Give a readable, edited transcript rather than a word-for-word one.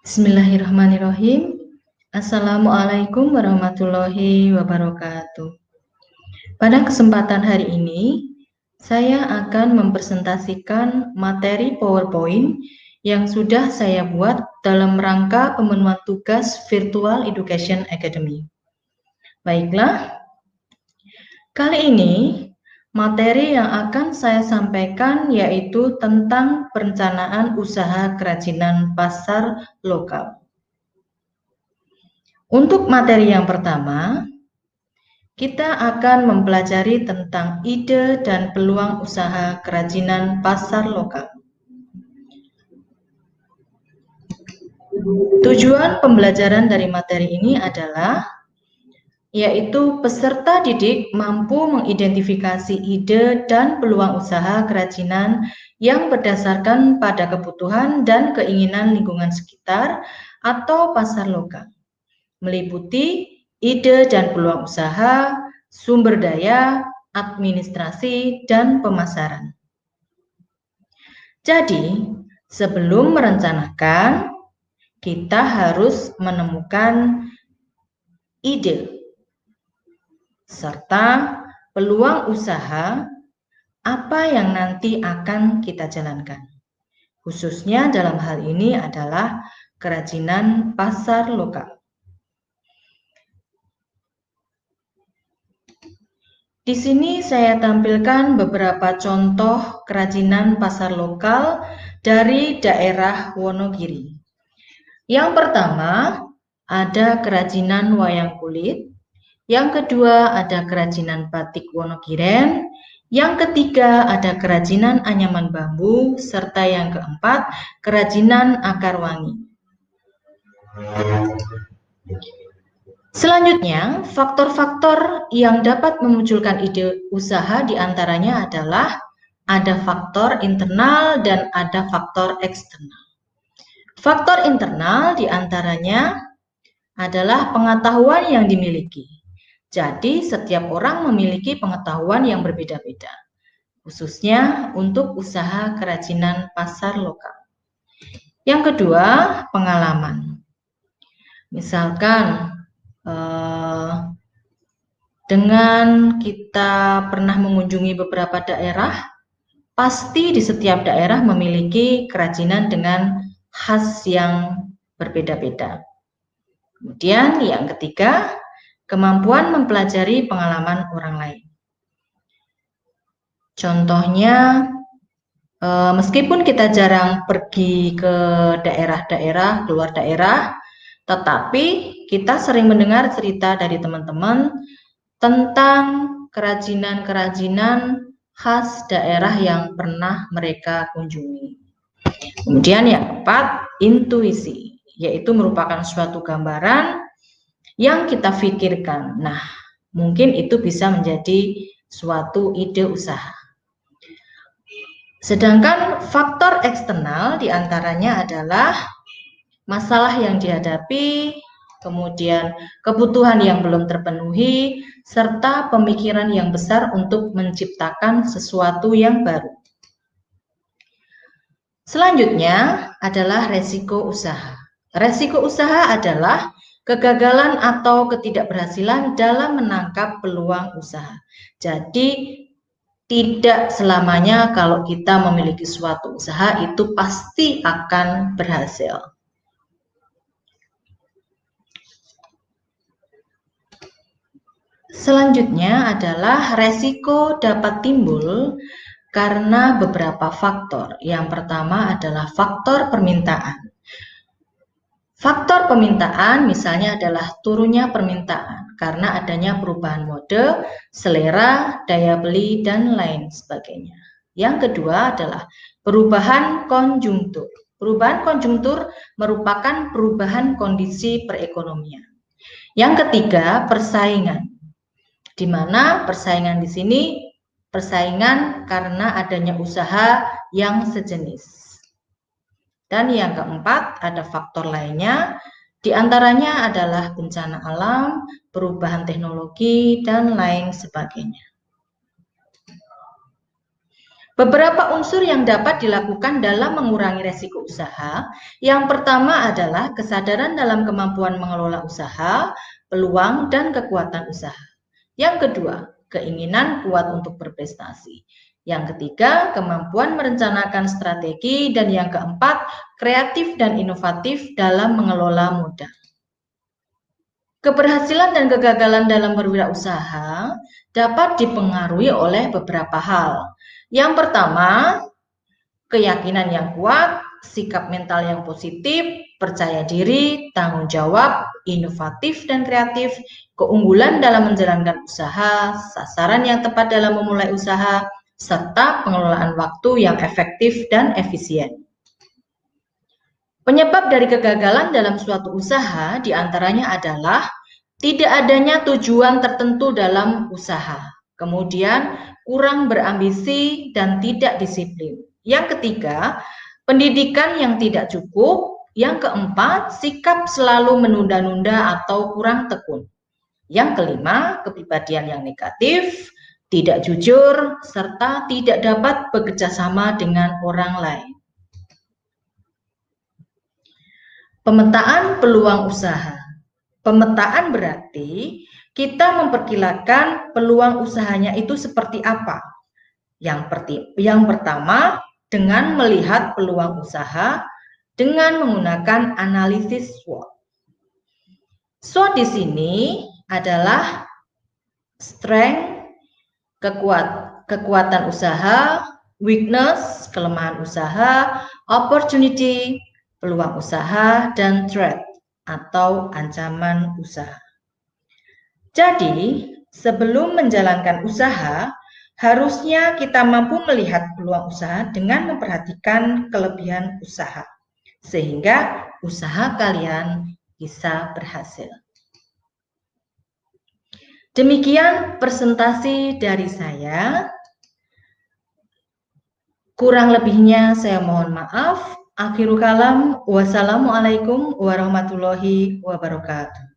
Bismillahirrahmanirrahim. Assalamualaikum warahmatullahi wabarakatuh. Pada kesempatan hari ini, saya akan mempresentasikan materi PowerPoint yang sudah saya buat dalam rangka pemenuhan tugas Virtual Education Academy. Baiklah, kali ini materi yang akan saya sampaikan yaitu tentang perencanaan usaha kerajinan pasar lokal. Untuk materi yang pertama, kita akan mempelajari tentang ide dan peluang usaha kerajinan pasar lokal. Tujuan pembelajaran dari materi ini adalah yaitu peserta didik mampu mengidentifikasi ide dan peluang usaha kerajinan yang berdasarkan pada kebutuhan dan keinginan lingkungan sekitar atau pasar lokal, meliputi ide dan peluang usaha, sumber daya, administrasi, dan pemasaran. Jadi, sebelum merencanakan, kita harus menemukan ide serta peluang usaha apa yang nanti akan kita jalankan. Khususnya dalam hal ini adalah kerajinan pasar lokal. Di sini saya tampilkan beberapa contoh kerajinan pasar lokal dari daerah Wonogiri. Yang pertama, ada kerajinan wayang kulit. Yang kedua, ada kerajinan batik Wonogiren. Yang ketiga, ada kerajinan anyaman bambu. Serta yang keempat, kerajinan akar wangi. Selanjutnya, faktor-faktor yang dapat memunculkan ide usaha diantaranya adalah ada faktor internal dan ada faktor eksternal. Faktor internal diantaranya adalah pengetahuan yang dimiliki. Jadi, setiap orang memiliki pengetahuan yang berbeda-beda, khususnya untuk usaha kerajinan pasar lokal. Yang kedua, pengalaman. Misalkan, dengan kita pernah mengunjungi beberapa daerah, pasti di setiap daerah memiliki kerajinan dengan khas yang berbeda-beda. Kemudian yang ketiga, kemampuan mempelajari pengalaman orang lain. Contohnya, meskipun kita jarang pergi ke daerah-daerah, keluar daerah, tetapi kita sering mendengar cerita dari teman-teman tentang kerajinan-kerajinan khas daerah yang pernah mereka kunjungi. Kemudian yang keempat, intuisi, yaitu merupakan suatu gambaran yang kita pikirkan. Nah, mungkin itu bisa menjadi suatu ide usaha. Sedangkan faktor eksternal diantaranya adalah masalah yang dihadapi, kemudian kebutuhan yang belum terpenuhi, serta pemikiran yang besar untuk menciptakan sesuatu yang baru. Selanjutnya adalah resiko usaha. Resiko usaha adalah kegagalan atau ketidakberhasilan dalam menangkap peluang usaha. Jadi, tidak selamanya kalau kita memiliki suatu usaha itu pasti akan berhasil. Selanjutnya adalah resiko dapat timbul karena beberapa faktor. Yang pertama adalah faktor permintaan. Faktor permintaan misalnya adalah turunnya permintaan karena adanya perubahan mode, selera, daya beli, dan lain sebagainya. Yang kedua adalah perubahan konjungtur. Perubahan konjungtur merupakan perubahan kondisi perekonomian. Yang ketiga, persaingan. Di mana persaingan di sini persaingan karena adanya usaha yang sejenis. Dan yang keempat, ada faktor lainnya, diantaranya adalah bencana alam, perubahan teknologi, dan lain sebagainya. Beberapa unsur yang dapat dilakukan dalam mengurangi resiko usaha. Yang pertama adalah kesadaran dalam kemampuan mengelola usaha, peluang, dan kekuatan usaha. Yang kedua, keinginan kuat untuk berprestasi. Yang ketiga, kemampuan merencanakan strategi. Dan yang keempat, kreatif dan inovatif dalam mengelola modal. Keberhasilan dan kegagalan dalam berwirausaha dapat dipengaruhi oleh beberapa hal. Yang pertama, keyakinan yang kuat, sikap mental yang positif, percaya diri, tanggung jawab, inovatif dan kreatif, keunggulan dalam menjalankan usaha, sasaran yang tepat dalam memulai usaha, serta pengelolaan waktu yang efektif dan efisien. Penyebab dari kegagalan dalam suatu usaha diantaranya adalah tidak adanya tujuan tertentu dalam usaha, kemudian kurang berambisi dan tidak disiplin. Yang ketiga, pendidikan yang tidak cukup. Yang keempat, sikap selalu menunda-nunda atau kurang tekun. Yang kelima, kepribadian yang negatif, tidak jujur, serta tidak dapat bekerja sama dengan orang lain. Pemetaan peluang usaha. Pemetaan berarti kita memperkirakan peluang usahanya itu seperti apa. Yang pertama, dengan melihat peluang usaha dengan menggunakan analisis SWOT. SWOT di sini adalah strength, kekuatan usaha, weakness, kelemahan usaha, opportunity, peluang usaha, dan threat atau ancaman usaha. Jadi, sebelum menjalankan usaha, harusnya kita mampu melihat peluang usaha dengan memperhatikan kelebihan usaha, sehingga usaha kalian bisa berhasil. Demikian presentasi dari saya. Kurang lebihnya saya mohon maaf. Akhirul kalam, wassalamualaikum warahmatullahi wabarakatuh.